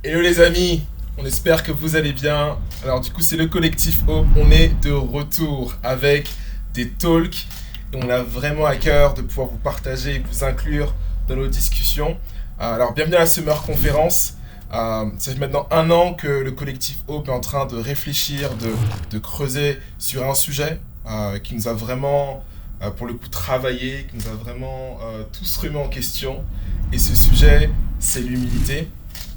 Hello les amis, on espère que vous allez bien. Alors du coup c'est le collectif Hope, on est de retour avec des talks et on a vraiment à cœur de pouvoir vous partager et vous inclure dans nos discussions. Alors bienvenue à la Summer Conférence. Ça fait maintenant 1 an que le collectif Hope est en train de réfléchir, de creuser sur un sujet qui nous a vraiment, pour le coup, travaillé, qui nous a vraiment tous remis en question. Et ce sujet, c'est l'humilité.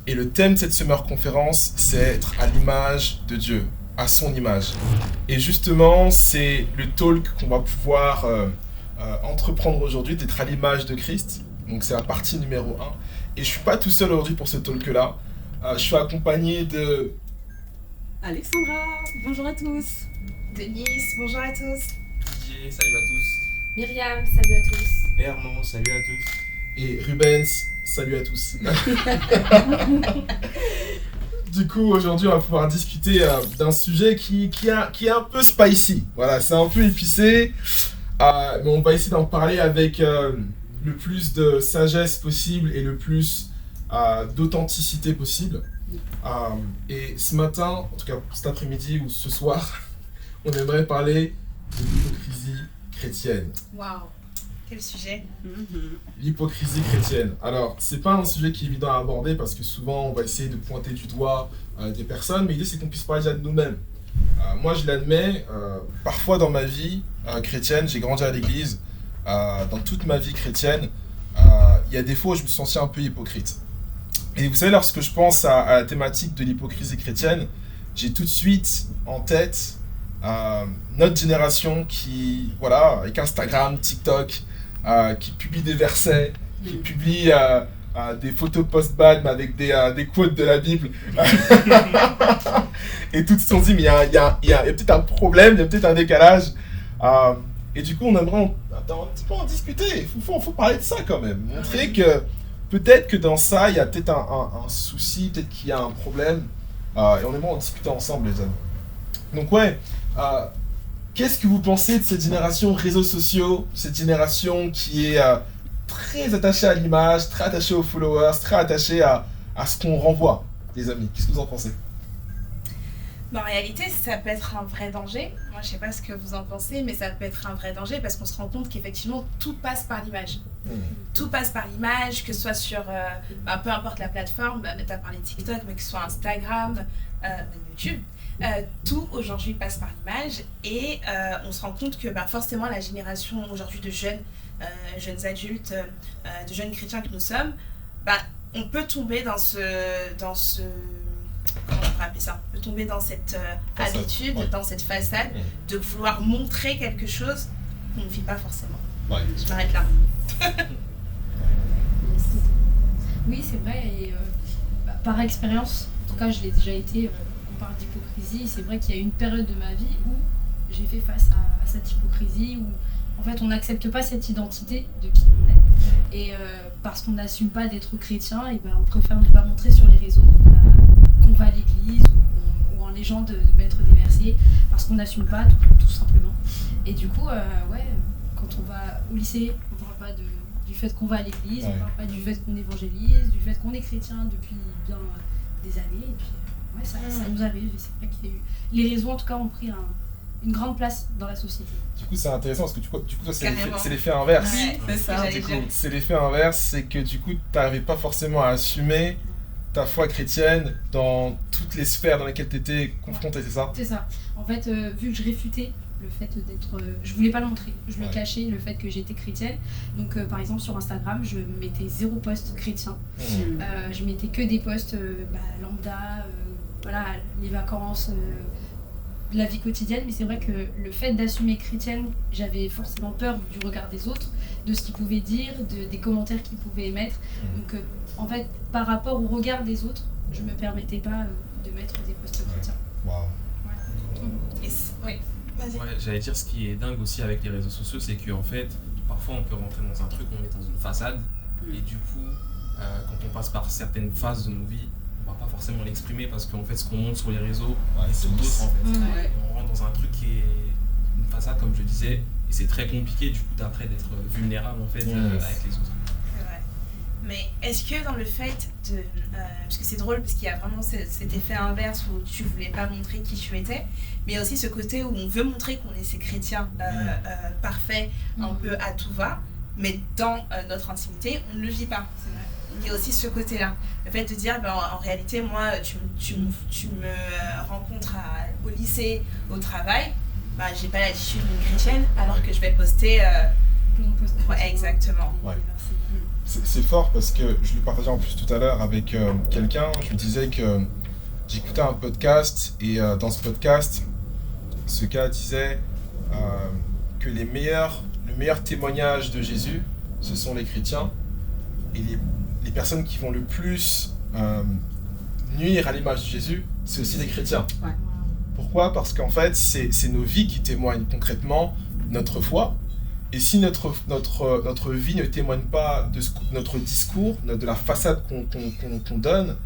Et le thème de cette Summer Conférence, c'est être à l'image de Dieu, à son image. Et justement, c'est le talk qu'on va pouvoir entreprendre aujourd'hui, d'être à l'image de Christ. Donc c'est la partie numéro 1. Et je suis pas tout seul aujourd'hui pour ce talk-là. Je suis accompagné de... Alexandra, bonjour à tous. Denise, bonjour à tous. Didier, salut à tous. Myriam, salut à tous. Hermon, salut à tous. Et Rubens, salut à tous. Du coup, aujourd'hui, on va pouvoir discuter d'un sujet qui est un peu spicy. Voilà, c'est un peu épicé. Mais on va essayer d'en parler avec le plus de sagesse possible et le plus d'authenticité possible. Et ce matin, en tout cas cet après-midi ou ce soir, on aimerait parler de l'hypocrisie chrétienne. Waouh, quel sujet. L'hypocrisie chrétienne. Alors, c'est pas un sujet qui est évident à aborder parce que souvent on va essayer de pointer du doigt des personnes, mais l'idée c'est qu'on puisse parler déjà de nous-mêmes. Moi je l'admets, parfois dans ma vie chrétienne, j'ai grandi à l'église, dans toute ma vie chrétienne, il y a des fois où je me suis senti un peu hypocrite. Et vous savez, lorsque je pense à la thématique de l'hypocrisie chrétienne, j'ai tout de suite en tête notre génération qui, voilà, avec Instagram, TikTok, qui publie des versets, qui publie des photos post-bad avec des quotes de la Bible. Et tout de suite on se dit, mais il y a peut-être un problème, il y a peut-être un décalage. Et du coup, on aimerait un petit peu en discuter. Il faut parler de ça quand même. Montrer que peut-être que dans ça, il y a peut-être un souci, peut-être qu'il y a un problème. Et on aimerait en discuter ensemble, les amis. Donc ouais, qu'est-ce que vous pensez de cette génération réseaux sociaux, cette génération qui est très attachée à l'image, très attachée aux followers, très attachée à ce qu'on renvoie, les amis? Qu'est-ce que vous en pensez? En réalité, ça peut être un vrai danger. Moi, je sais pas ce que vous en pensez, mais ça peut être un vrai danger parce qu'on se rend compte qu'effectivement, tout passe par l'image. Tout passe par l'image, que ce soit sur, peu importe la plateforme, tu as parlé de TikTok, mais que ce soit Instagram, même YouTube. Tout aujourd'hui passe par l'image et on se rend compte que forcément la génération aujourd'hui de jeunes adultes, de jeunes chrétiens que nous sommes, on peut tomber dans ce comment on pourrait appeler ça, on peut tomber dans cette habitude, dans cette façade de vouloir montrer quelque chose qu'on ne vit pas forcément. Je m'arrête là. Oui, c'est vrai, et par expérience, en tout cas je l'ai déjà été, on parle d'hypocrisie, c'est vrai qu'il y a eu une période de ma vie où j'ai fait face à cette hypocrisie, où en fait on n'accepte pas cette identité de qui on est, et parce qu'on n'assume pas d'être chrétien, et on préfère ne pas montrer sur les réseaux qu'on va à l'église ou en légende de mettre des versets, parce qu'on n'assume pas tout simplement. Et du coup, quand on va au lycée, on parle pas du fait qu'on va à l'église, on parle pas du fait qu'on évangélise, du fait qu'on est chrétien depuis bien des années, et puis ça nous arrive, et c'est vrai qu'il y a eu... Les réseaux en tout cas ont pris une grande place dans la société. Du coup, c'est intéressant parce que du coup c'est l'effet inverse. Ouais, c'est ça. Du coup, c'est l'effet inverse, c'est que du coup, tu n'arrivais pas forcément à assumer ta foi chrétienne dans toutes les sphères dans lesquelles tu étais confronté, c'est ça? C'est ça. En fait, vu que je réfutais le fait d'être... je voulais pas le montrer, je le cachais, le fait que j'étais chrétienne. Donc par exemple sur Instagram, je mettais 0 post chrétien. Je mettais que des posts lambda, voilà, les vacances, la vie quotidienne. Mais c'est vrai que le fait d'assumer chrétienne, j'avais forcément peur du regard des autres, de ce qu'ils pouvaient dire, des commentaires qu'ils pouvaient émettre. Donc en fait, par rapport au regard des autres, je me permettais pas de mettre des posts chrétiens. Waouh. Oui. Vas-y. Ouais, j'allais dire, ce qui est dingue aussi avec les réseaux sociaux, c'est qu'en fait, parfois on peut rentrer dans un truc, on est dans une façade, et du coup, quand on passe par certaines phases de nos vies, on va pas forcément l'exprimer parce qu'en fait, ce qu'on montre sur les réseaux, c'est d'autres en fait. On rentre dans un truc qui est une façade, comme je disais, et c'est très compliqué du coup d'après d'être vulnérable en fait avec les autres. C'est vrai. mais est-ce que dans le fait de... parce que c'est drôle, parce qu'il y a vraiment cet effet inverse où tu voulais pas montrer qui tu étais, mais il y a aussi ce côté où on veut montrer qu'on est ces chrétiens parfaits, un peu à tout va, mais dans notre intimité, on ne le vit pas. Il y a aussi ce côté-là. Le fait de dire, en réalité, moi, tu me rencontres au lycée, au travail, j'ai pas l'attitude d'une chrétienne, alors que je vais poster... ouais, exactement. Ouais. C'est fort parce que je le partageais en plus tout à l'heure avec quelqu'un. Je me disais que j'écoutais un podcast et dans ce podcast, ce gars disait que le meilleur témoignage de Jésus, ce sont les chrétiens. Et les personnes qui vont le plus nuire à l'image de Jésus, c'est aussi les chrétiens. Ouais. Pourquoi ? Parce qu'en fait, c'est nos vies qui témoignent concrètement notre foi. Et si notre vie ne témoigne pas de notre discours, de la façade qu'on donne,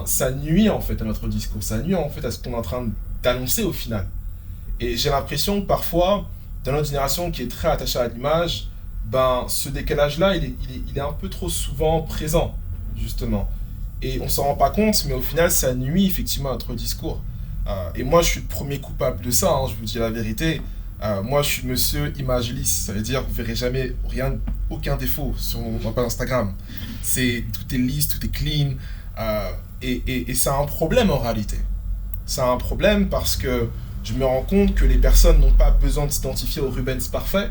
ça nuit en fait à notre discours, ça nuit en fait à ce qu'on est en train d'annoncer au final. Et j'ai l'impression que parfois, dans notre génération qui est très attachée à l'image, ce décalage-là, il est un peu trop souvent présent, justement. Et on s'en rend pas compte, mais au final, ça nuit effectivement à notre discours. Et moi, je suis le premier coupable de ça, je vous dis la vérité. Moi, je suis monsieur image lisse, ça veut dire que vous verrez jamais aucun défaut sur mon page Instagram. Tout est lisse, tout est clean, et c'est un problème en réalité. C'est un problème parce que je me rends compte que les personnes n'ont pas besoin de s'identifier au Rubens parfait,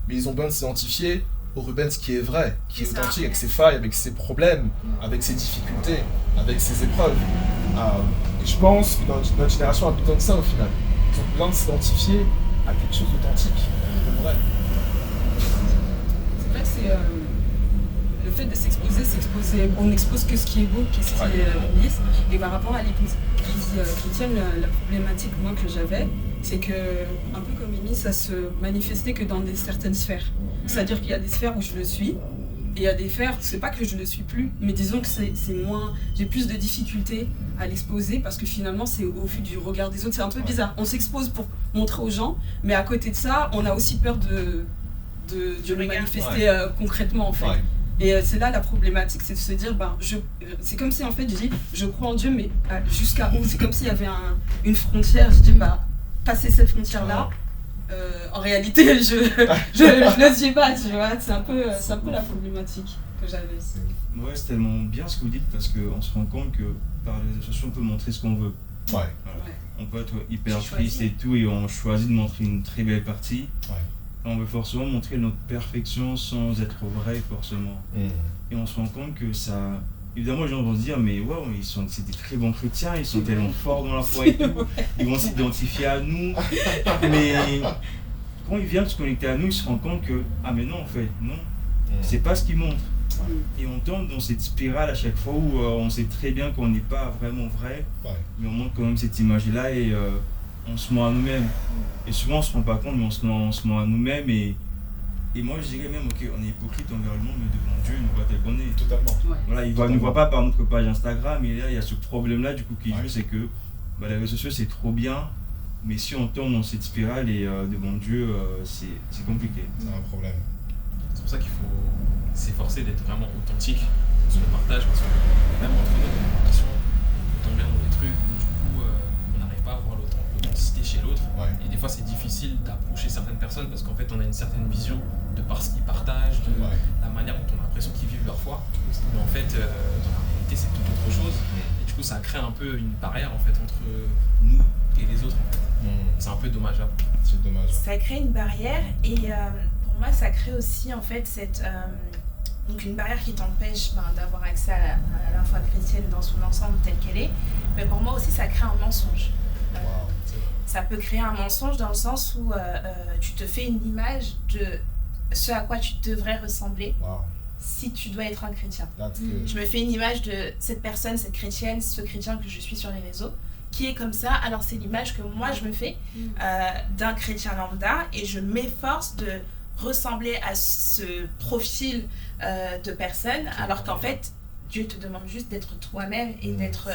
mais ils ont besoin de s'identifier au Rubens qui est vrai, qui est authentique, avec ses failles, avec ses problèmes, avec ses difficultés, avec ses épreuves. Et je pense que notre génération a besoin de ça au final. Ils ont besoin de s'identifier à quelque chose d'authentique, de vrai. C'est vrai que c'est le fait de s'exposer, on n'expose que ce qui est beau, que ce qui est lisse. Et par rapport à l'église chrétienne, la problématique moi que j'avais, c'est que, un peu comme Amy, ça se manifestait que dans certaines sphères. C'est-à-dire qu'il y a des sphères où je le suis, et il y a des sphères, c'est pas que je le suis plus, mais disons que c'est moins, j'ai plus de difficultés à l'exposer parce que finalement c'est au vu du regard des autres, c'est un peu bizarre. On s'expose pour montrer aux gens, mais à côté de ça, on a aussi peur de le manifester concrètement en fait. Ouais. Et c'est là la problématique, c'est de se dire, c'est comme si en fait je dis, je crois en Dieu, mais jusqu'à où ? C'est comme s'il y avait une frontière, je dis, passer cette frontière-là, en réalité, je le suis pas, tu vois, c'est un peu la problématique que j'avais. Ouais, c'est tellement bien ce que vous dites parce qu'on se rend compte que par les réseaux sociaux, on peut montrer ce qu'on veut. Ouais. Voilà. Ouais. On peut être hyper triste et tout, et on choisit de montrer une très belle partie. Ouais. On veut forcément montrer notre perfection sans être vrai, forcément. Et on se rend compte que ça... Évidemment, les gens vont se dire, mais waouh, c'est des très bons chrétiens, ils sont tellement forts dans la foi et tout, ils vont s'identifier à nous. Mais quand ils viennent se connecter à nous, ils se rendent compte que, mais non, en fait, non, c'est pas ce qu'ils montrent. Et on tombe dans cette spirale à chaque fois où on sait très bien qu'on n'est pas vraiment vrai, mais on montre quand même cette image-là et on se ment à nous-mêmes. Et souvent, on se rend pas compte, mais on se ment à nous-mêmes. Et moi, je dirais même, ok, on est hypocrite envers le monde, mais devant Dieu, il nous voit tel qu'on est. Totalement. Ouais. Voilà, il ne nous voit pas par notre page Instagram, et là, il y a ce problème-là, du coup, qui joue, c'est que les réseaux sociaux, c'est trop bien, mais si on tombe dans cette spirale et devant Dieu, c'est compliqué. C'est un problème. C'est pour ça qu'il faut s'efforcer d'être vraiment authentique dans son partage, parce que même entre nous, dans l'alimentation, on tombe bien dans des trucs où, du coup, on n'arrive pas à avoir l'authenticité chez l'autre. Ouais. Et des fois, c'est difficile d'approcher certaines personnes parce qu'en fait, on a une certaine vision de par ce qu'ils partagent, de la manière dont on a l'impression qu'ils vivent leur foi. Mais en fait, dans la réalité, c'est tout autre chose. Et du coup, ça crée un peu une barrière en fait, entre nous et les autres. En fait. C'est un peu dommageable. C'est dommage. Ça crée une barrière et pour moi, ça crée aussi en fait donc une barrière qui t'empêche d'avoir accès à la foi chrétienne dans son ensemble telle qu'elle est. Mais pour moi aussi, ça crée un mensonge. Ça peut créer un mensonge dans le sens où tu te fais une image de ce à quoi tu devrais ressembler si tu dois être un chrétien. Je me fais une image de cette personne, cette chrétienne, ce chrétien que je suis sur les réseaux, qui est comme ça. Alors c'est l'image que moi je me fais d'un chrétien lambda et je m'efforce de ressembler à ce profil de personne, alors qu'en fait, Dieu te demande juste d'être toi-même et d'être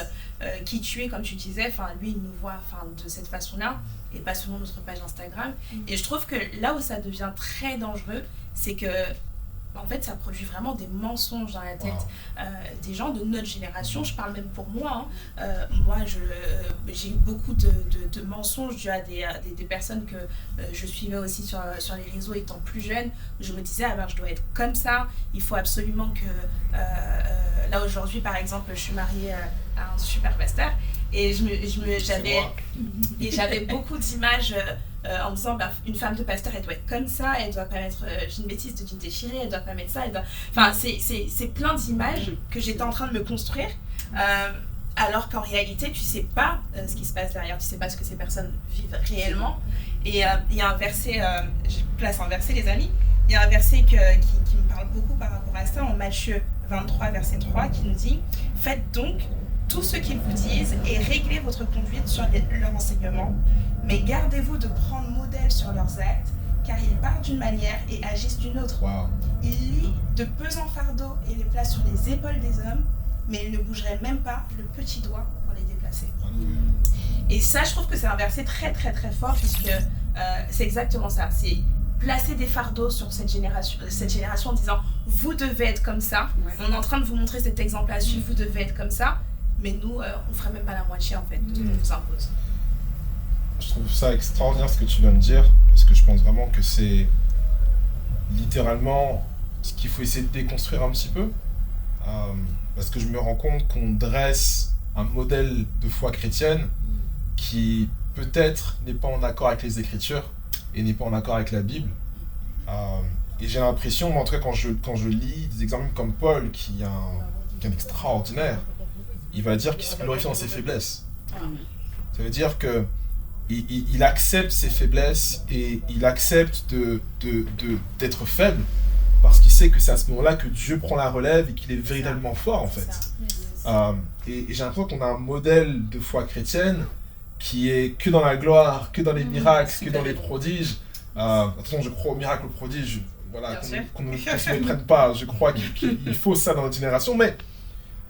qui tu es, comme tu disais. Enfin, lui, il nous voit de cette façon-là et pas selon notre page Instagram. Et je trouve que là où ça devient très dangereux, c'est que en fait, ça produit vraiment des mensonges dans la tête des gens de notre génération. Je parle même pour moi. Moi, j'ai eu beaucoup de mensonges dû à des personnes que je suivais aussi sur les réseaux étant plus jeune. Je me disais, je dois être comme ça. Il faut absolument que... là, aujourd'hui, par exemple, je suis mariée à un super pasteur. Et j'avais beaucoup d'images en me disant une femme de pasteur, elle doit être comme ça, elle doit pas mettre une bêtise de jean déchiré, elle doit pas mettre ça, enfin c'est plein d'images que j'étais en train de me construire alors qu'en réalité tu sais pas ce qui se passe derrière, tu sais pas ce que ces personnes vivent réellement. Et il y a un verset, je place un verset les amis, il y a un verset qui me parle beaucoup par rapport à ça en Matthieu 23 verset 3 qui nous dit « Faites donc tout ce qu'ils vous disent et réglez votre conduite sur leur enseignement, mais gardez-vous de prendre modèle sur leurs actes, car ils parlent d'une manière et agissent d'une autre. Wow. Ils lient de pesants fardeaux et les placent sur les épaules des hommes, mais ils ne bougeraient même pas le petit doigt pour les déplacer. » Et ça, je trouve que c'est un verset très très très fort, puisque c'est exactement ça. C'est placer des fardeaux sur cette génération en disant « Vous devez être comme ça. On est en train de vous montrer cet exemple à suivre, vous devez être comme ça. » Mais nous, on ne ferait même pas la moitié en fait de ce qu'on vous impose. Je trouve ça extraordinaire ce que tu viens de dire, parce que je pense vraiment que c'est littéralement ce qu'il faut essayer de déconstruire un petit peu. Parce que je me rends compte qu'on dresse un modèle de foi chrétienne qui peut-être n'est pas en accord avec les Écritures et n'est pas en accord avec la Bible. Et j'ai l'impression, en tout cas quand je lis des exemples comme Paul, qui est extraordinaire, il va dire qu'il se glorifie dans ses faiblesses. Ça veut dire que il accepte ses faiblesses et il accepte d'être faible parce qu'il sait que c'est à ce moment-là que Dieu prend la relève et qu'il est véritablement fort en fait. Et j'ai l'impression qu'on a un modèle de foi chrétienne qui est que dans la gloire, que dans les miracles, que dans les prodiges. Attention, je crois aux miracles, aux prodiges, voilà, qu'on ne se méprenne pas. Je crois qu'il faut ça dans notre génération, mais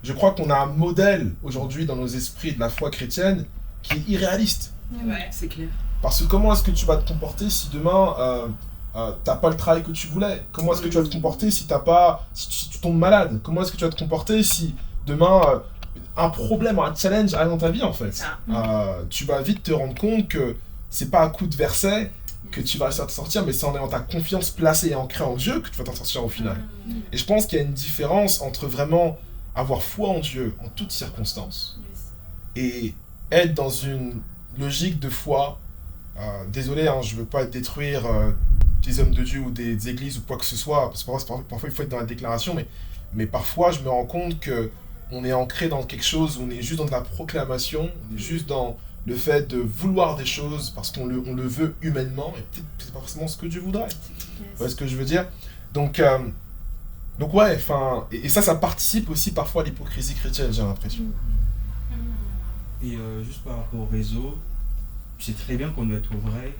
je crois qu'on a un modèle aujourd'hui dans nos esprits de la foi chrétienne qui est irréaliste. Ouais, c'est clair. Parce que comment est-ce que tu vas te comporter si demain t'as pas le travail que tu voulais? Comment est-ce que tu vas te comporter si si tu tombes malade? Comment est-ce que tu vas te comporter si demain un problème, un challenge arrive dans ta vie en fait? Tu vas vite te rendre compte que c'est pas à coup de verset que tu vas réussir à te sortir, mais c'est en ayant ta confiance placée et ancrée en Dieu que tu vas t'en sortir au final. Et je pense qu'il y a une différence entre vraiment avoir foi en Dieu en toutes circonstances et être dans une logique de foi. Désolé, je ne veux pas détruire des hommes de Dieu ou des églises ou quoi que ce soit, parce que parfois il faut être dans la déclaration, mais parfois je me rends compte qu'on est ancré dans quelque chose, on est juste dans de la proclamation, on est juste dans le fait de vouloir des choses parce qu'on le veut humainement, et peut-être que c'est pas forcément ce que Dieu voudrait. Vous voyez ce que je veux dire? Donc ouais, et ça participe aussi parfois à l'hypocrisie chrétienne, j'ai l'impression. Et juste par rapport au réseau, c'est très bien qu'on doit être vrai,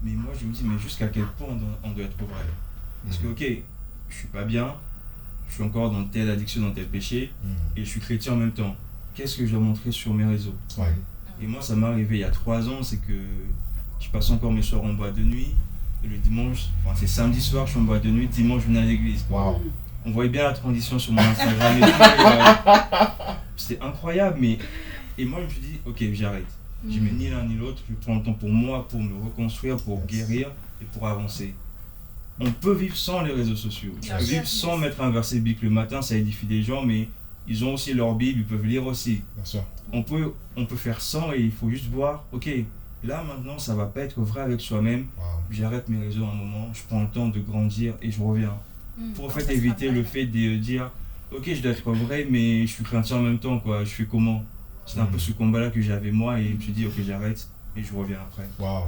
mais moi je me dis, mais jusqu'à quel point on doit être vrai? Parce que ok, je suis pas bien, je suis encore dans telle addiction, dans tel péché, et je suis chrétien en même temps. Qu'est-ce que je dois montrer sur mes réseaux? Et moi ça m'est arrivé il y a 3 ans, c'est que je passe encore mes soirs en boîte de nuit, et le dimanche, c'est samedi soir, je suis en boîte de nuit, dimanche je venais à l'église. Wow. On voyait bien la transition sur mon Instagram et tout, c'était incroyable, et moi je me suis dit, ok, j'arrête. Je mets ni l'un ni l'autre, je prends le temps pour moi, pour me reconstruire, pour guérir et pour avancer. On peut vivre sans les réseaux sociaux, on peut vivre sans mettre un verset biblique le matin, ça édifie des gens, mais ils ont aussi leur Bible, ils peuvent lire aussi. Bien sûr. On peut faire sans et il faut juste voir, ok, là maintenant ça va pas être vrai avec soi-même, j'arrête mes réseaux un moment, je prends le temps de grandir et je reviens. Pour en fait éviter le fait de dire, ok je dois être vrai mais je suis chrétien en même temps, quoi, je fais comment? C'est un peu ce combat-là que j'avais moi et je me suis dit ok j'arrête et je reviens après. Wow.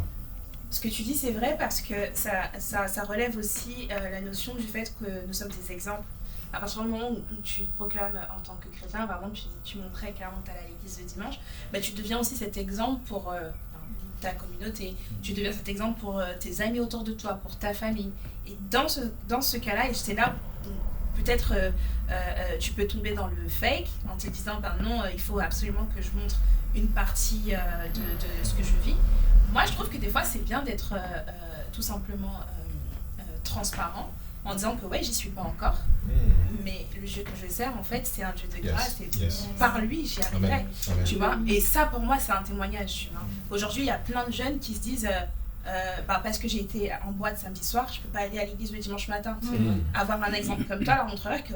Ce que tu dis c'est vrai parce que ça relève aussi la notion du fait que nous sommes des exemples. À partir du moment où tu te proclames en tant que chrétien, par exemple tu montrais clairement que tu allais à l'église le dimanche, tu deviens aussi cet exemple pour ta communauté, tu deviens cet exemple pour tes amis autour de toi, pour ta famille. Et dans ce cas-là, et c'est là peut-être tu peux tomber dans le fake en te disant non, il faut absolument que je montre une partie de ce que je vis. Moi je trouve que des fois c'est bien d'être tout simplement transparent en disant que ouais, j'y suis pas encore, mais le Dieu que je sers, en fait, c'est un Dieu de grâce, et par lui, j'y arriverai, tu vois. Et ça, pour moi, c'est un témoignage, tu vois. Aujourd'hui, il y a plein de jeunes qui se disent, parce que j'ai été en boîte samedi soir, je peux pas aller à l'église le dimanche matin. Avoir un exemple comme toi leur montrerait que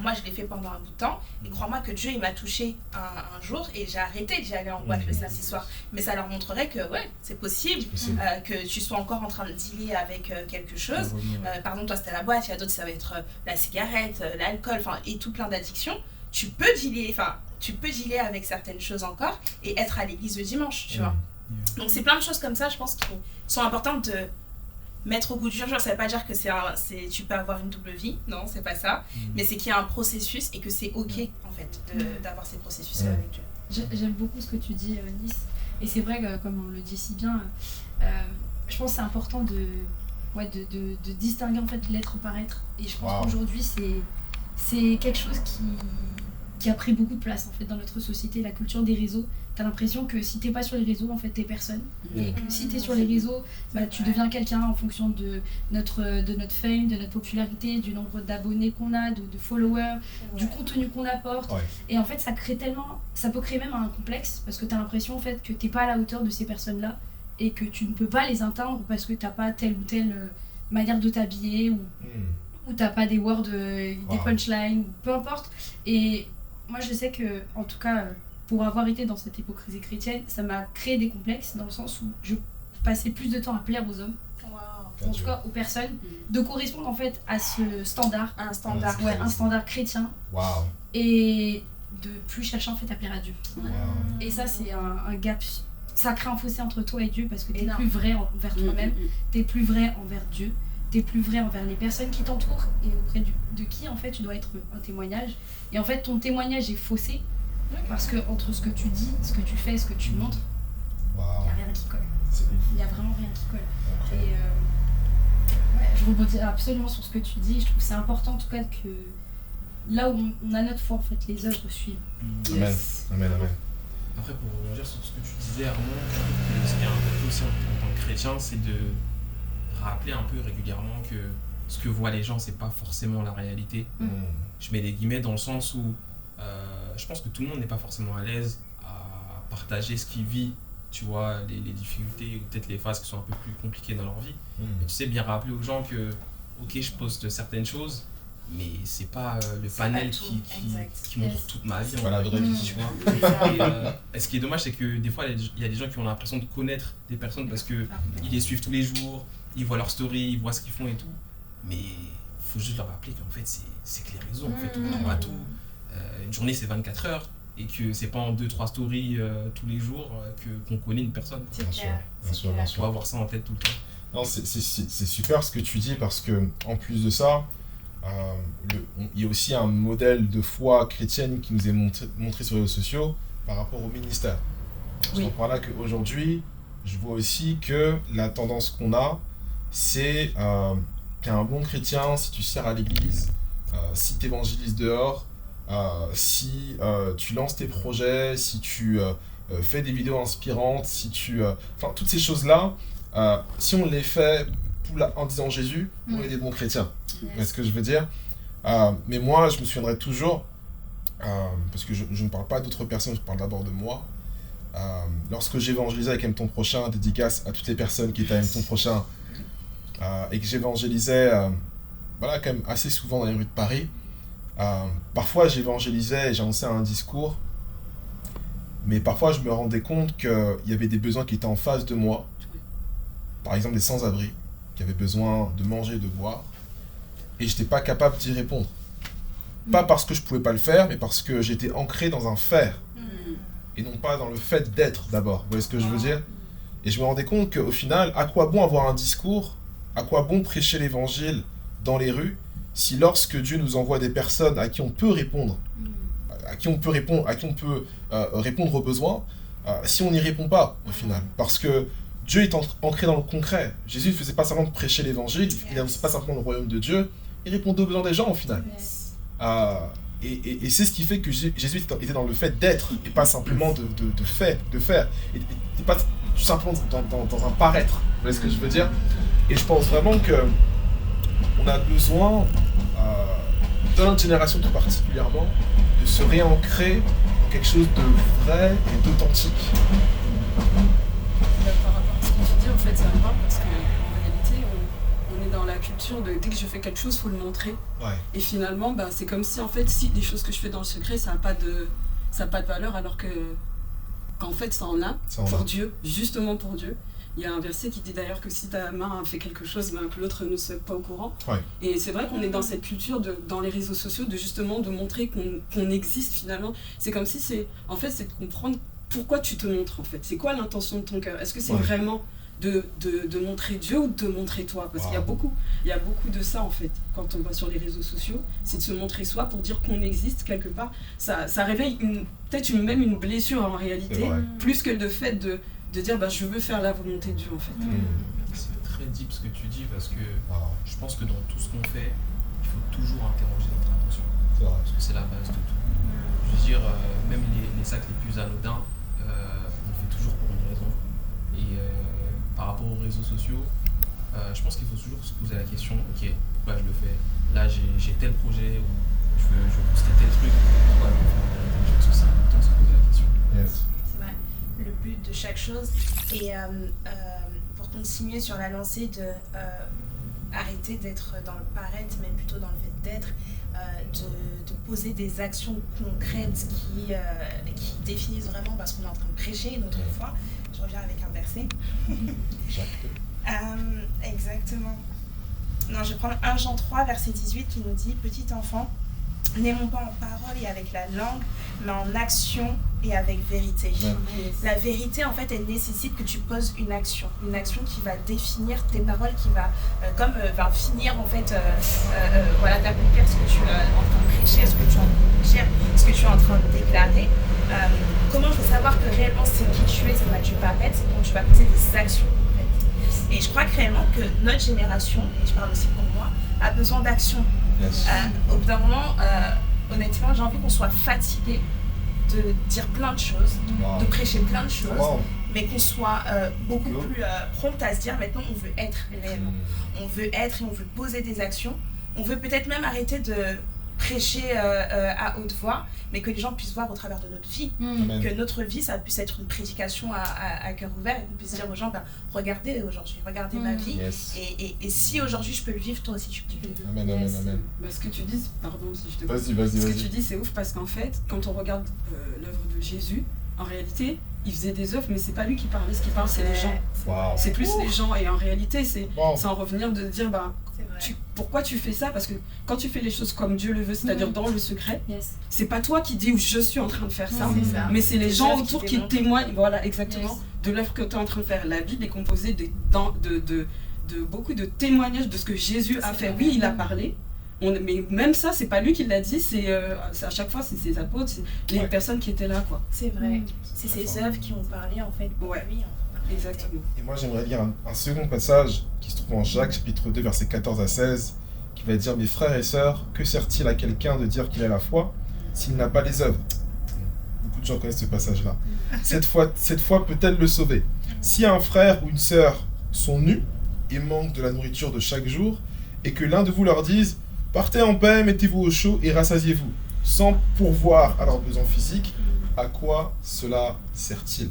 moi je l'ai fait pendant un bout de temps, et crois-moi que Dieu il m'a touché un jour et j'ai arrêté d'y aller en boîte le samedi soir. Mais ça leur montrerait que c'est possible, que tu sois encore en train de dealer avec quelque chose. Pardon, toi c'était la boîte, il y a d'autres ça va être la cigarette, l'alcool, et tout plein d'addictions. Tu peux dealer avec certaines choses encore et être à l'église le dimanche, tu vois. Donc c'est plein de choses comme ça, je pense, qui sont importantes de mettre au goût du jour. Ça veut pas dire que tu peux avoir une double vie, non, c'est pas ça. Mais c'est qu'il y a un processus et que c'est ok, en fait, d'avoir ces processus-là avec Dieu. J'aime beaucoup ce que tu dis, Nice. Et c'est vrai que, comme on le dit si bien, je pense que c'est important de distinguer en fait l'être par être. Et je pense qu'aujourd'hui, c'est quelque chose qui a pris beaucoup de place en fait dans notre société, la culture des réseaux. T'as l'impression que si t'es pas sur les réseaux, en fait, t'es personne. Et que si t'es sur les réseaux, tu deviens quelqu'un en fonction de notre fame, de notre popularité, du nombre d'abonnés qu'on a, de followers, du contenu qu'on apporte. Et en fait, ça peut créer même un complexe, parce que t'as l'impression en fait que t'es pas à la hauteur de ces personnes-là, et que tu ne peux pas les atteindre parce que t'as pas telle ou telle manière de t'habiller, ou t'as pas des words, des punchlines, peu importe. Et moi, je sais que, en tout cas, pour avoir été dans cette hypocrisie chrétienne, ça m'a créé des complexes dans le sens où je passais plus de temps à plaire aux hommes, en tout cas aux personnes, de correspondre en fait à ce standard, un standard chrétien, et de plus chercher en fait à plaire à Dieu. Et ça c'est un gap, ça crée un fossé entre toi et Dieu parce que t'es plus vrai envers toi-même, t'es plus vrai envers Dieu, t'es plus vrai envers les personnes qui t'entourent et auprès de qui en fait tu dois être un témoignage. Et en fait ton témoignage est faussé. Parce que entre ce que tu dis, ce que tu fais, ce que tu montres, il n'y a rien qui colle. Il n'y a vraiment rien qui colle. Et je rebondis absolument sur ce que tu dis. Je trouve que c'est important en tout cas que là où on a notre foi, en fait, les œuvres suivent. Amen. Après, pour rebondir sur ce que tu disais, Armand, je trouve que ce qui est important aussi en tant que chrétien, c'est de rappeler un peu régulièrement que ce que voient les gens, c'est pas forcément la réalité. Je mets des guillemets dans le sens où je pense que tout le monde n'est pas forcément à l'aise à partager ce qu'il vit, tu vois, les difficultés ou peut-être les phases qui sont un peu plus compliquées dans leur vie. Mais tu sais, bien rappeler aux gens que, ok, je poste certaines choses, mais c'est pas le panel qui montre toute ma vie. La vraie vie, tu vois. Et ce qui est dommage, c'est que des fois, il y a des gens qui ont l'impression de connaître des personnes parce qu'ils les suivent tous les jours, ils voient leurs stories, ils voient ce qu'ils font et tout. Mais il faut juste leur rappeler qu'en fait, c'est que les réseaux, en fait, on voit tout. Une journée c'est 24 heures et que c'est pas en 2-3 stories tous les jours qu'on connaît une personne. Bien sûr. On va avoir ça en tête tout le temps. Non, c'est super ce que tu dis parce que en plus de ça, il y a aussi un modèle de foi chrétienne qui nous est montré sur les réseaux sociaux par rapport au ministère. C'est par là qu'aujourd'hui, je vois aussi que la tendance qu'on a, c'est qu'un bon chrétien, si tu sers à l'église, si tu évangélises dehors, si tu lances tes projets, si tu fais des vidéos inspirantes, si tu... toutes ces choses-là, si on les fait en disant Jésus, on est des bons chrétiens. C'est ce que je veux dire. Mais moi, je me souviendrai toujours, parce que je ne parle pas d'autres personnes, je parle d'abord de moi. Lorsque j'évangélisais avec Aime ton prochain, dédicace à toutes les personnes qui étaient à Aime ton prochain, et que j'évangélisais quand même assez souvent dans les rues de Paris, parfois j'évangélisais et j'annonçais un discours, mais parfois je me rendais compte qu'il y avait des besoins qui étaient en face de moi, par exemple des sans-abri qui avaient besoin de manger, de boire, et j'étais pas capable d'y répondre. Pas parce que je pouvais pas le faire, mais parce que j'étais ancré dans un faire, et non pas dans le fait d'être d'abord. Vous voyez ce que je veux dire? Et je me rendais compte qu'au final, à quoi bon avoir un discours, à quoi bon prêcher l'évangile dans les rues, si lorsque Dieu nous envoie des personnes à qui on peut répondre, répondre aux besoins, si on n'y répond pas au final, parce que Dieu est ancré dans le concret. Jésus ne faisait pas simplement prêcher l'évangile, il n'annonçait pas simplement le royaume de Dieu, il répondait aux besoins des gens au final. Et c'est ce qui fait que Jésus était dans le fait d'être et pas simplement de faire, et pas tout simplement dans un paraître. Vous voyez ce que je veux dire? Et je pense vraiment que on a besoin, dans notre génération tout particulièrement, de se réancrer dans quelque chose de vrai et d'authentique. Par rapport à ce que tu dis, en fait, ça me parle parce qu'en réalité, on est dans la culture de dès que je fais quelque chose, il faut le montrer. Ouais. Et finalement, c'est comme si, en fait, si les choses que je fais dans le secret, ça n'a pas de valeur, alors qu'en fait, ça en a pour Dieu, justement pour Dieu. Il y a un verset qui dit d'ailleurs que si ta main fait quelque chose, que l'autre ne soit pas au courant. Ouais. Et c'est vrai qu'on est dans cette culture, dans les réseaux sociaux, justement de montrer qu'on existe finalement. C'est comme si c'est de comprendre pourquoi tu te montres en fait. C'est quoi l'intention de ton cœur? Est-ce que c'est vraiment de montrer Dieu ou de te montrer toi? Parce qu'il y a beaucoup de ça en fait. Quand on va sur les réseaux sociaux, c'est de se montrer soi pour dire qu'on existe quelque part. Ça réveille peut-être même une blessure en réalité, plus que le fait de dire je veux faire la volonté de Dieu en fait. C'est très deep ce que tu dis parce que je pense que dans tout ce qu'on fait, il faut toujours interroger notre intention. Parce que c'est la base de tout. Je veux dire, même les actes les plus anodins, on le fait toujours pour une raison. Et par rapport aux réseaux sociaux, je pense qu'il faut toujours se poser la question, ok, pourquoi je le fais? Là j'ai tel projet ou je veux poster tel truc, pourquoi je le fais? Je pense que c'est important de se poser la question. Yes. Le but de chaque chose et pour continuer sur la lancée de arrêter d'être dans le paraître mais plutôt dans le fait d'être, de poser des actions concrètes qui définissent vraiment parce qu'on est en train de prêcher une autre fois. Je reviens avec un verset. Exactement. Non, je vais prendre 1 Jean 3 verset 18 qui nous dit: petit enfant, n'aimons pas en parole et avec la langue, mais en action et avec vérité. La vérité, en fait, elle nécessite que tu poses une action qui va définir tes paroles, qui va finir, en fait, d'accomplir ce que tu es en train de prêcher, ce que tu es en train de dire, ce que tu es en train de déclarer. Comment je veux savoir que réellement c'est qui tu es, c'est pas tu paraître, c'est quand tu vas poser des actions. En fait. Et je crois que réellement que notre génération, et je parle aussi pour moi, a besoin d'action. Au bout d'un moment, honnêtement, j'ai envie qu'on soit fatigué de dire plein de choses, de prêcher plein de choses, mais qu'on soit beaucoup plus prompt à se dire maintenant on veut être réellement. On veut être et on veut poser des actions. On veut peut-être même arrêter de prêcher à haute voix, mais que les gens puissent voir au travers de notre vie, que notre vie, ça puisse être une prédication à cœur ouvert, et qu'on puisse dire aux gens, regardez aujourd'hui, regardez ma vie, et si aujourd'hui je peux le vivre, toi aussi tu peux le vivre. Amen. Ce que tu dis, pardon si je te Vas-y. Ce que tu dis, c'est ouf parce qu'en fait, quand on regarde l'œuvre de Jésus, en réalité, il faisait des œuvres, mais c'est pas lui qui parlait, ce qui parle, c'est les gens. C'est plus les gens, et en réalité, c'est en revenir de dire, pourquoi tu fais ça? Parce que quand tu fais les choses comme Dieu le veut, c'est-à-dire dans le secret, c'est pas toi qui dis je suis en train de faire ça, mais c'est les gens autour qui témoignent, exactement, de l'œuvre que tu es en train de faire. La Bible est composée de beaucoup de témoignages de ce que Jésus a fait. Oui, il a parlé, mais même ça, c'est pas lui qui l'a dit, c'est à chaque fois, c'est ses apôtres, c'est les personnes qui étaient là, quoi. C'est vrai, c'est ses œuvres qui ont parlé, en fait, pour lui, Exactement. Et moi, j'aimerais lire un second passage qui se trouve en Jacques, chapitre 2, versets 14 à 16, qui va dire: mes frères et sœurs, que sert-il à quelqu'un de dire qu'il a la foi s'il n'a pas les œuvres? Beaucoup de gens connaissent ce passage-là. Cette foi peut-elle le sauver? Si un frère ou une sœur sont nus et manquent de la nourriture de chaque jour, et que l'un de vous leur dise: partez en paix, mettez-vous au chaud et rassasiez-vous, sans pourvoir à leurs besoins physiques, à quoi cela sert-il?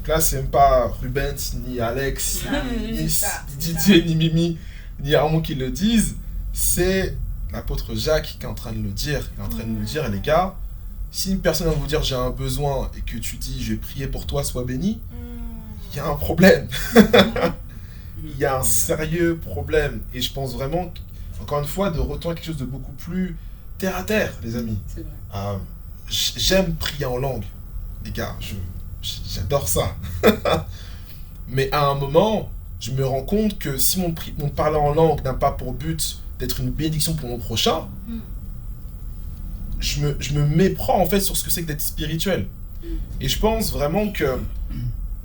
Là, c'est même pas Rubens, ni Alex, ni Didier, ni Mimi, ni Armand qui le disent. C'est l'apôtre Jacques qui est en train de le dire. Il est en train de nous dire, les gars, si une personne va vous dire j'ai un besoin et que tu dis je vais prier pour toi, sois béni, il y a un problème. Il y a un sérieux problème. Et je pense vraiment, encore une fois, de retourner à quelque chose de beaucoup plus terre à terre, les amis. C'est vrai. J'aime prier en langue, les gars. J'adore ça. Mais à un moment, je me rends compte que si mon parler en langue n'a pas pour but d'être une bénédiction pour mon prochain, je me méprends en fait sur ce que c'est que d'être spirituel. Et je pense vraiment que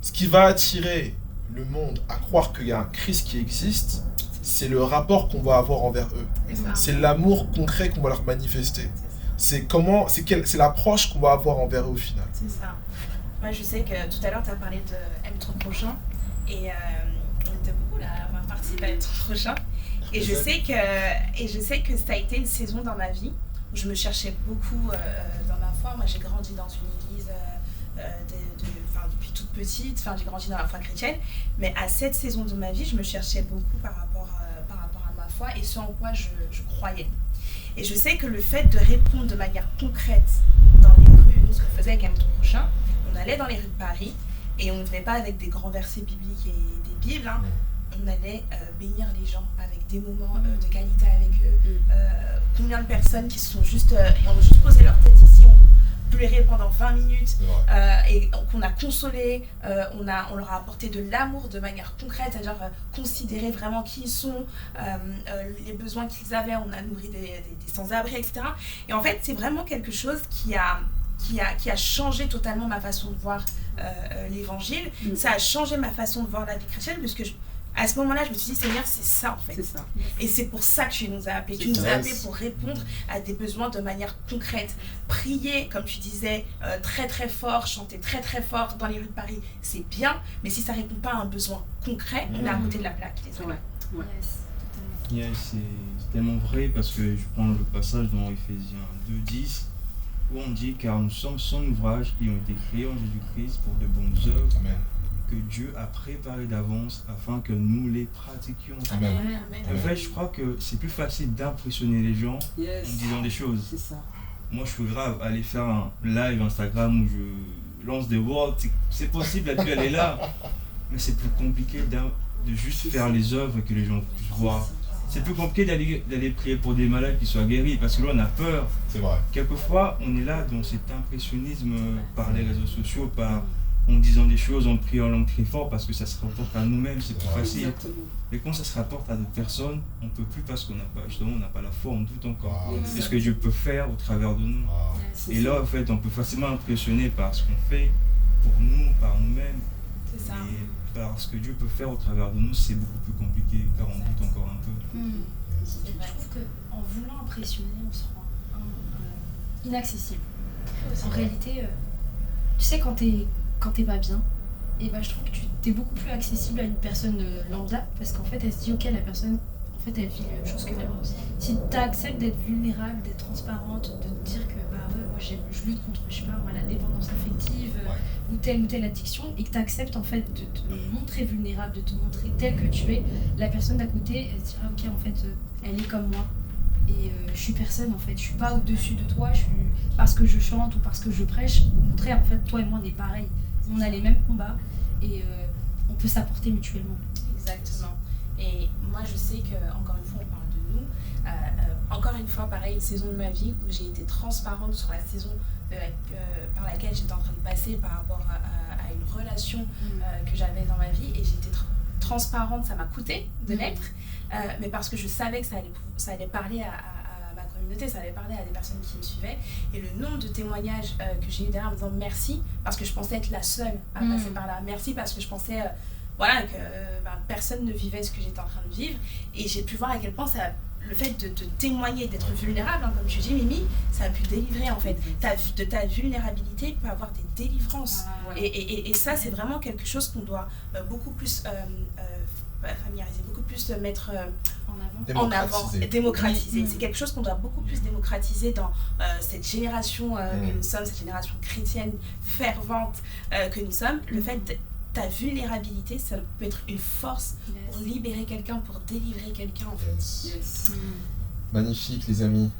ce qui va attirer le monde à croire qu'il y a un Christ qui existe, c'est le rapport qu'on va avoir envers eux. C'est l'amour concret qu'on va leur manifester. C'est l'approche qu'on va avoir envers eux au final. C'est ça. Moi, je sais que tout à l'heure, tu as parlé de Aime ton prochain. Et on était beaucoup là à avoir participé à Aime ton prochain. Et je sais que ça a été une saison dans ma vie où je me cherchais beaucoup dans ma foi. Moi, j'ai grandi dans une église depuis toute petite. J'ai grandi dans la foi chrétienne. Mais à cette saison de ma vie, je me cherchais beaucoup par rapport à ma foi et ce en quoi je croyais. Et je sais que le fait de répondre de manière concrète dans les rues, nous, ce qu'on faisait avec Aime ton prochain, on allait dans les rues de Paris et on ne venait pas avec des grands versets bibliques et des Bibles. Hein. On allait bénir les gens avec des moments de qualité avec eux. Combien de personnes qui se sont juste posé leur tête ici, ont pleuré pendant 20 minutes et qu'on a consolé, on leur a apporté de l'amour de manière concrète, c'est-à-dire considérer vraiment qui ils sont, les besoins qu'ils avaient, on a nourri des sans-abri, etc. Et en fait, c'est vraiment quelque chose qui a changé totalement ma façon de voir l'évangile. Ça a changé ma façon de voir la vie chrétienne, parce que à ce moment-là, je me suis dit, Seigneur, c'est ça en fait. C'est ça. Et c'est pour ça que tu nous as appelés. Tu nous as appelés pour répondre à des besoins de manière concrète. Prier, comme tu disais, très très fort, chanter très très fort dans les rues de Paris, c'est bien, mais si ça ne répond pas à un besoin concret, on est à côté de la plaque. C'est tellement vrai, parce que je prends le passage dans Éphésiens 2:10 où on dit, car nous sommes son ouvrage qui ont été créés en Jésus-Christ pour de bonnes œuvres. Amen. Que Dieu a préparé d'avance afin que nous les pratiquions. Amen. En fait, je crois que c'est plus facile d'impressionner les gens en disant des choses. C'est ça. Moi, je peux grave aller faire un live Instagram où je lance des words. C'est possible, la Bible elle est là. Mais c'est plus compliqué de juste faire les œuvres que les gens puissent voir. C'est plus compliqué d'aller prier pour des malades qui soient guéris, parce que là, on a peur. C'est vrai. Quelquefois, on est là dans cet impressionnisme par les réseaux sociaux, en disant des choses, en priant en langue très fort, parce que ça se rapporte à nous-mêmes, c'est plus facile. Exactement. Mais quand ça se rapporte à d'autres personnes, on ne peut plus, parce qu'on n'a pas la foi, on doute encore. C'est ce que Dieu peut faire au travers de nous. Et là, en fait, on peut facilement impressionner par ce qu'on fait pour nous, par nous-mêmes. C'est ça. Et par ce que Dieu peut faire au travers de nous, c'est beaucoup plus compliqué, car on doute encore un peu. Je trouve qu'en voulant impressionner, on se rend inaccessible. En réalité, tu sais, quand t'es pas bien, et je trouve que tu es beaucoup plus accessible à une personne lambda, parce qu'en fait elle se dit ok, la personne en fait elle vit la même chose que moi. Si tu acceptes d'être vulnérable, d'être transparente, de te dire que moi je lutte contre la dépendance affective ou telle addiction, et que tu acceptes en fait de te montrer vulnérable, de te montrer tel que tu es, la personne d'à côté elle se dira ok, en fait elle est comme moi. Et je suis personne en fait, je suis pas au-dessus de toi, parce que je chante ou parce que je prêche. Au contraire, en fait, toi et moi on est pareils. On a les mêmes combats et on peut s'apporter mutuellement. Exactement. Et moi je sais que, encore une fois, on parle de nous. Encore une fois, pareil, une saison de ma vie où j'ai été transparente sur la saison par laquelle j'étais en train de passer par rapport à une relation que j'avais dans ma vie, et j'étais transparente, ça m'a coûté de l'être, mais parce que je savais que ça allait parler à ma communauté, ça allait parler à des personnes qui me suivaient, et le nombre de témoignages que j'ai eu derrière en me disant merci, parce que je pensais être la seule à passer par là, merci parce que je pensais que personne ne vivait ce que j'étais en train de vivre, et j'ai pu voir à quel point le fait de témoigner, d'être vulnérable, comme tu dis Mimi, ça a pu délivrer en fait. De ta vulnérabilité, il peut y avoir des délivrances. Et ça, c'est vraiment quelque chose qu'on doit beaucoup plus familiariser, beaucoup plus mettre en avant, démocratiser. C'est quelque chose qu'on doit beaucoup plus démocratiser dans cette génération que nous sommes, cette génération chrétienne fervente que nous sommes. Le fait de ta vulnérabilité, ça peut être une force pour libérer quelqu'un, pour délivrer quelqu'un en fait. Magnifique les amis,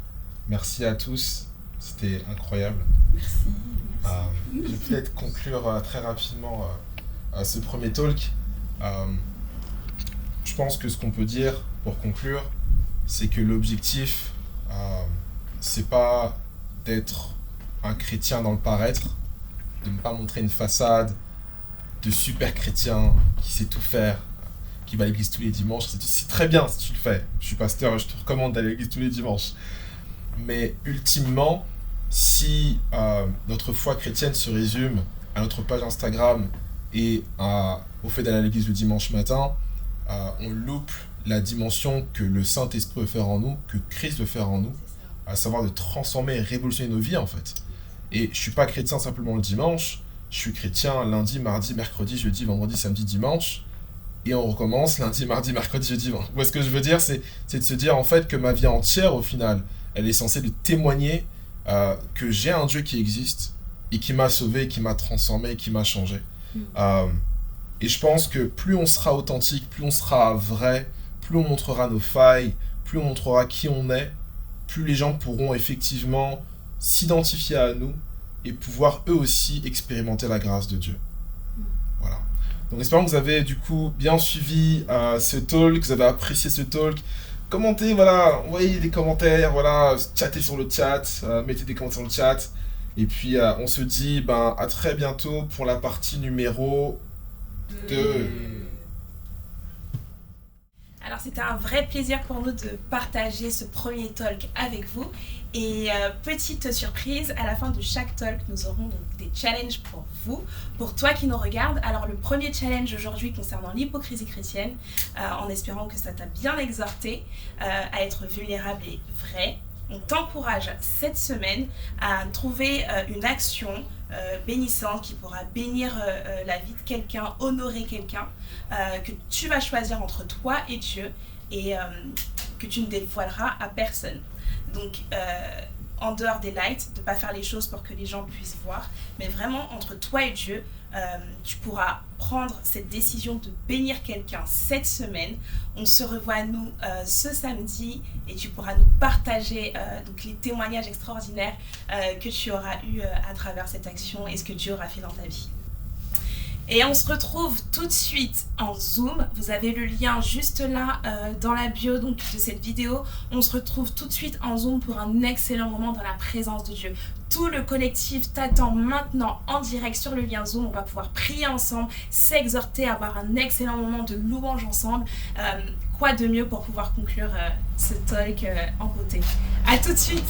merci à tous, c'était incroyable. Merci. Je vais peut-être conclure très rapidement ce premier talk. Je pense que ce qu'on peut dire pour conclure, c'est que l'objectif, c'est pas d'être un chrétien dans le paraître, de ne pas montrer une façade de super chrétien qui sait tout faire, qui va à l'église tous les dimanches. C'est très bien si tu le fais. Je suis pasteur, je te recommande d'aller à l'église tous les dimanches. Mais ultimement, si notre foi chrétienne se résume à notre page Instagram et au fait d'aller à l'église le dimanche matin, on loupe la dimension que le Saint-Esprit veut faire en nous, que Christ veut faire en nous, à savoir de transformer et révolutionner nos vies en fait. Et je suis pas chrétien simplement le dimanche, je suis chrétien lundi, mardi, mercredi, jeudi, vendredi, samedi, dimanche, et on recommence lundi, mardi, mercredi, jeudi. Bon, ce que je veux dire, c'est de se dire en fait que ma vie entière, au final, elle est censée de témoigner que j'ai un Dieu qui existe et qui m'a sauvé, qui m'a transformé, qui m'a changé. Et je pense que plus on sera authentique, plus on sera vrai, plus on montrera nos failles, plus on montrera qui on est, plus les gens pourront effectivement s'identifier à nous et pouvoir eux aussi expérimenter la grâce de Dieu. Voilà. Donc j'espère que vous avez du coup bien suivi ce talk, que vous avez apprécié ce talk. Commentez, voilà, envoyez des commentaires, voilà, chattez sur le chat, mettez des commentaires sur le chat. Et puis on se dit à très bientôt pour la partie numéro 2. Alors c'était un vrai plaisir pour nous de partager ce premier talk avec vous. Et petite surprise, à la fin de chaque talk, nous aurons donc des challenges pour vous, pour toi qui nous regarde. Alors le premier challenge aujourd'hui concernant l'hypocrisie chrétienne, en espérant que ça t'a bien exhorté à être vulnérable et vrai. On t'encourage cette semaine à trouver une action bénissante qui pourra bénir la vie de quelqu'un, honorer quelqu'un, que tu vas choisir entre toi et Dieu et que tu ne dévoileras à personne. Donc, en dehors des lights, de ne pas faire les choses pour que les gens puissent voir, mais vraiment entre toi et Dieu, tu pourras prendre cette décision de bénir quelqu'un cette semaine. On se revoit nous ce samedi et tu pourras nous partager donc les témoignages extraordinaires que tu auras eu à travers cette action et ce que Dieu aura fait dans ta vie. Et on se retrouve tout de suite en Zoom. Vous avez le lien juste là dans la bio donc, de cette vidéo. On se retrouve tout de suite en Zoom pour un excellent moment dans la présence de Dieu. Tout le collectif t'attend maintenant en direct sur le lien Zoom. On va pouvoir prier ensemble, s'exhorter, avoir un excellent moment de louange ensemble. Quoi de mieux pour pouvoir conclure ce talk en beauté. À tout de suite.